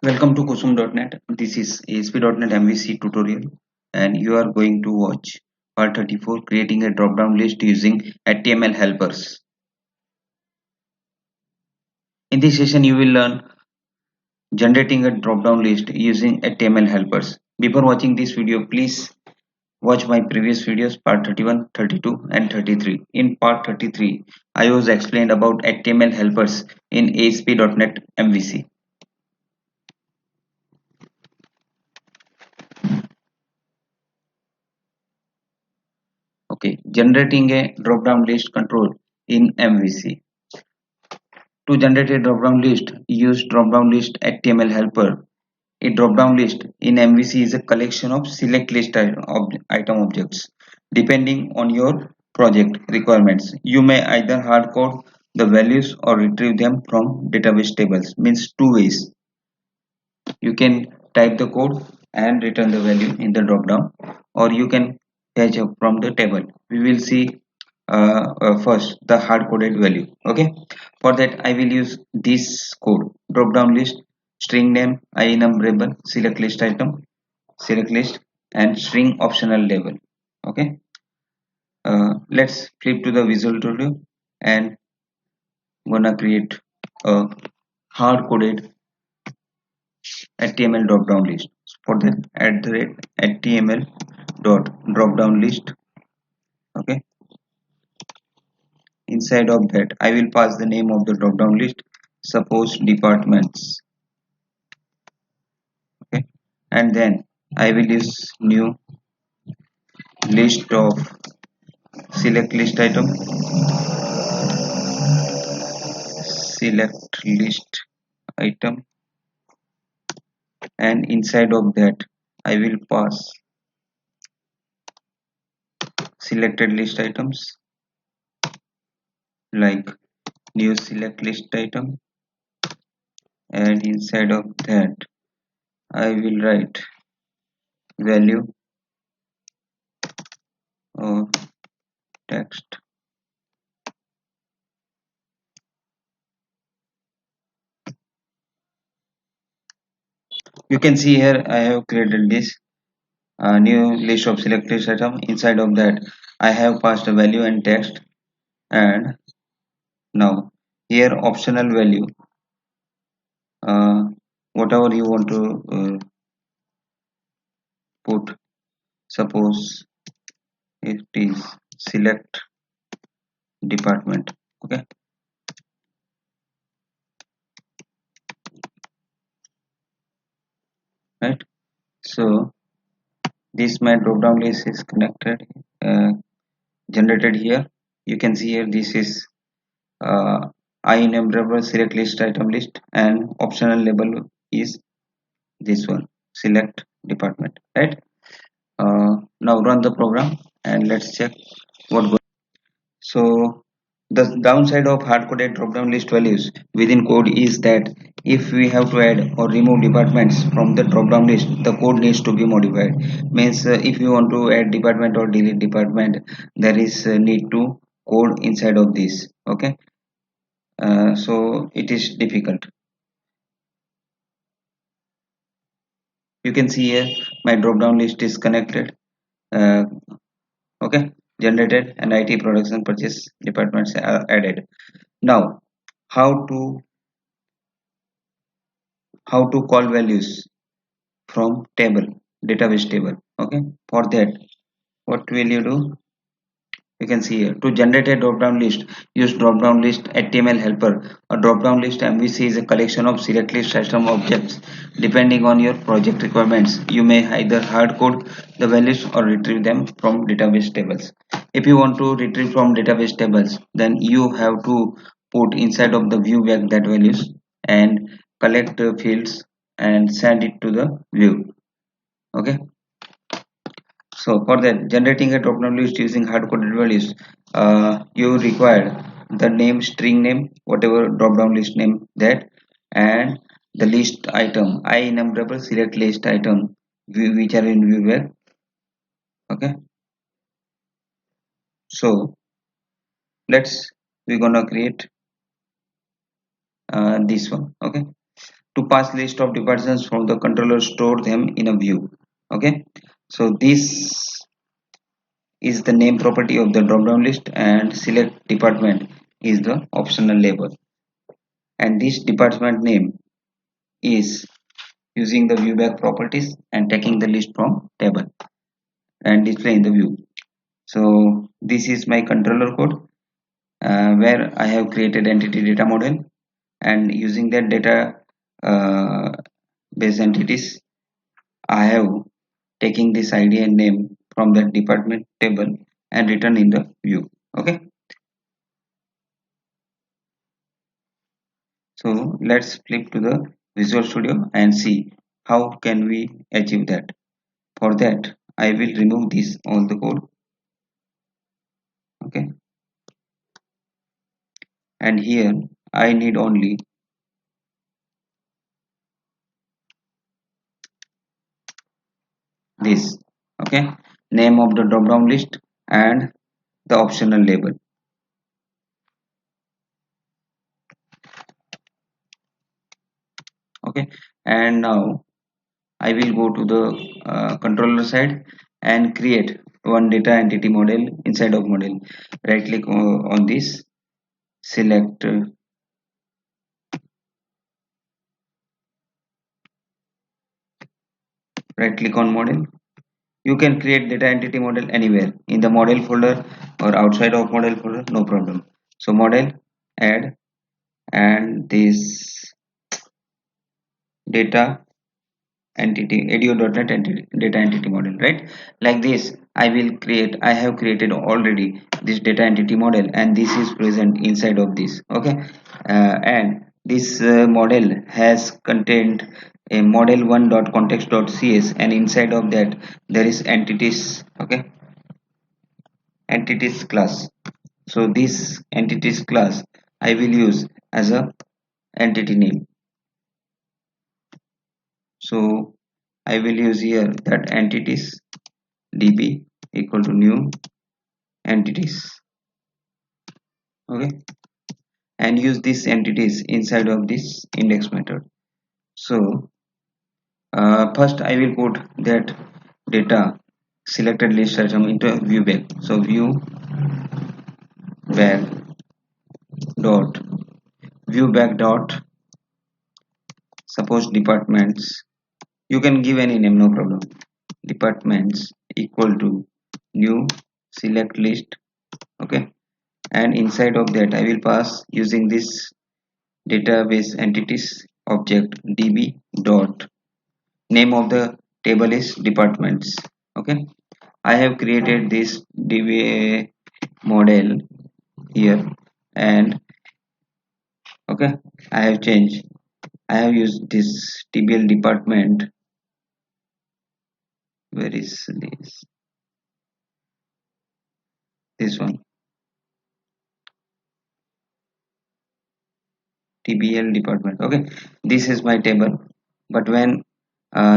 Welcome to Kusum.net. This is ASP.NET MVC tutorial, and you are going to watch part 34, creating a drop-down list using HTML helpers. In this session, you will learn generating a drop-down list using HTML helpers. Before watching this video, please watch my previous videos part 31, 32 and 33. In part 33, I was explained about HTML helpers in ASP.NET MVC. Okay, generating a drop-down list control in MVC. To generate a drop-down list, use drop-down list HTML helper. A drop-down list in MVC is a collection of select list item objects. Depending on your project requirements, you may either hard code the values or retrieve them from database tables. Means two ways. You can type the code and return the value in the drop-down, or you can fetch up from the table. We will see first the hard-coded value. Okay, for that I will use this code: drop down list, string name, enumerable, select list item, select list, and string optional label. Okay, let's flip to the Visual Studio and gonna create a hard-coded HTML drop down list. For that, add the HTML dot drop down list. Okay, inside of that I will pass the name of the drop down list, suppose departments. Okay, and then I will use new list of select list item, select list item, and inside of that I will pass selected list items like new select list item, and inside of that I will write value or text. You can see here I have created this new list of select list item. Inside of that I have passed a value and text, and now here optional value, uh, whatever you want to put. Suppose it is select department. Okay, right. So this my drop down list is connected, generated here. You can see here this is uh, enumerable select list item list, and optional label is this one, select department, right. Now run the program and let's check what goes. So the downside of hard-coded drop-down list values within code is that if we have to add or remove departments from the drop-down list, the code needs to be modified. Means if you want to add department or delete department, there is need to code inside of this. Okay, so it is difficult. You can see here my drop-down list is connected. Uh, okay, generated, and IT production purchase departments are added. Now how to call values from table, database table. Okay, for that what will you do? You can see here, to generate a drop down list, use drop down list HTML helper. A drop down list MVC is a collection of select list system objects. Depending on your project requirements, you may either hard code the values or retrieve them from database tables. If you want to retrieve from database tables, then you have to put inside of the view back that values and collect the fields and send it to the view. Okay, so for that, generating a drop-down list using hard-coded values, you require the name, string name, whatever drop-down list name that, and the list item, enumerable select list item, which are in view where. Okay, so we're gonna create this one. Okay, To pass list of departments from the controller, store them in a view. Okay, so this is the name property of the drop down list, and select department is the optional label, and this department name is using the viewback properties and taking the list from table and display in the view. So this is my controller code, where I have created entity data model, and using that data uh, base entities, I have taking this ID and name from that department table and return in the view. Okay, so let's flip to the Visual Studio and see how can we achieve that. For that, I will remove this all the code. Okay, and here I need only this. Okay, name of the drop down list and the optional label. Okay, and now I will go to the controller side and create one data entity model inside of model. Right click on this, select right click on model. You can create data entity model anywhere in the model folder or outside of model folder, no problem. So model, add, and this data entity edu.net entity data entity model, right? Like this I have created already this data entity model, and this is present inside of this. Okay, and this model has contained a model1.context.cs, and inside of that there is entities. Okay, entities class. So this entities class I will use as a entity name. So I will use here that entities db equal to new entities. Okay, and use these entities inside of this index method. So first I will put that data selected list item into view back. So view back dot dot suppose departments, you can give any name, no problem. Departments equal to new select list. Okay, and inside of that I will pass using this database entities object db dot name of the table is departments. Okay, I have created this dba model here, and okay, I have changed, I have used this tbl department. Where is this one, tbl department. Okay, this is my table, but when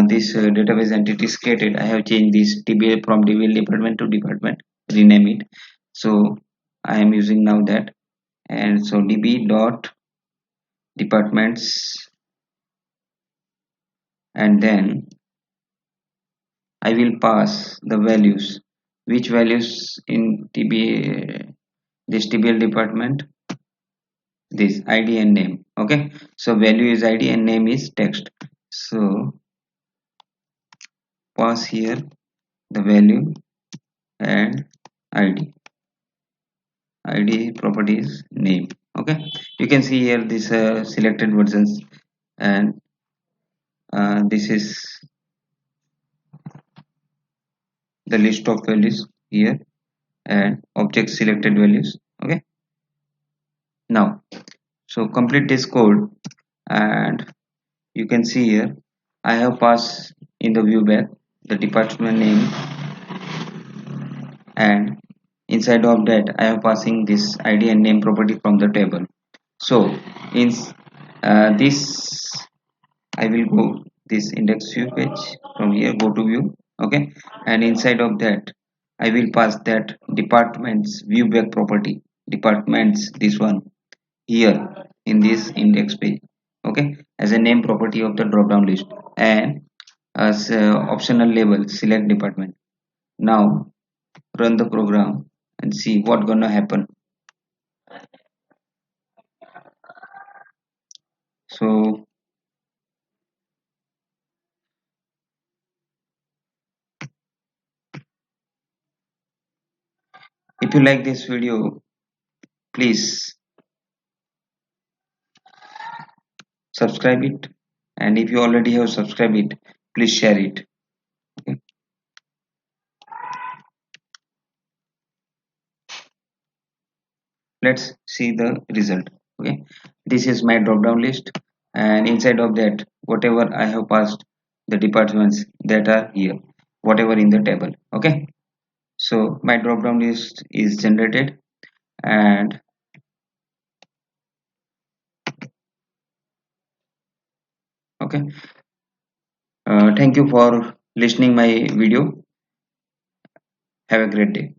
this database entity is created, I have changed this tbl from tbl department to department, rename it. So I am using now that, and so db dot departments, and then I will pass the values. Which values in tb, this tbl department, this id and name. Okay, so value is id and name is text. So pass here the value and id property is name. Okay, you can see here this selected versions, and this is the list of values here and object selected values. Okay, now so complete this code, and you can see here I have passed in the view back the department name, and inside of that I am passing this id and name property from the table. So in this I will go this index view page, from here go to view. Okay, and inside of that I will pass that departments view back property, departments this one here in this index page. Okay, as a name property of the drop down list, and as optional label select department. Now run the program and see what gonna happen. So if you like this video, please subscribe it, and if you already have subscribed it, please share it. Okay. Let's see the result. Okay, this is my drop down list, and inside of that whatever I have passed the departments that are here, whatever in the table. Okay, so my drop down list is generated. And okay, thank you for listening my video. Have a great day.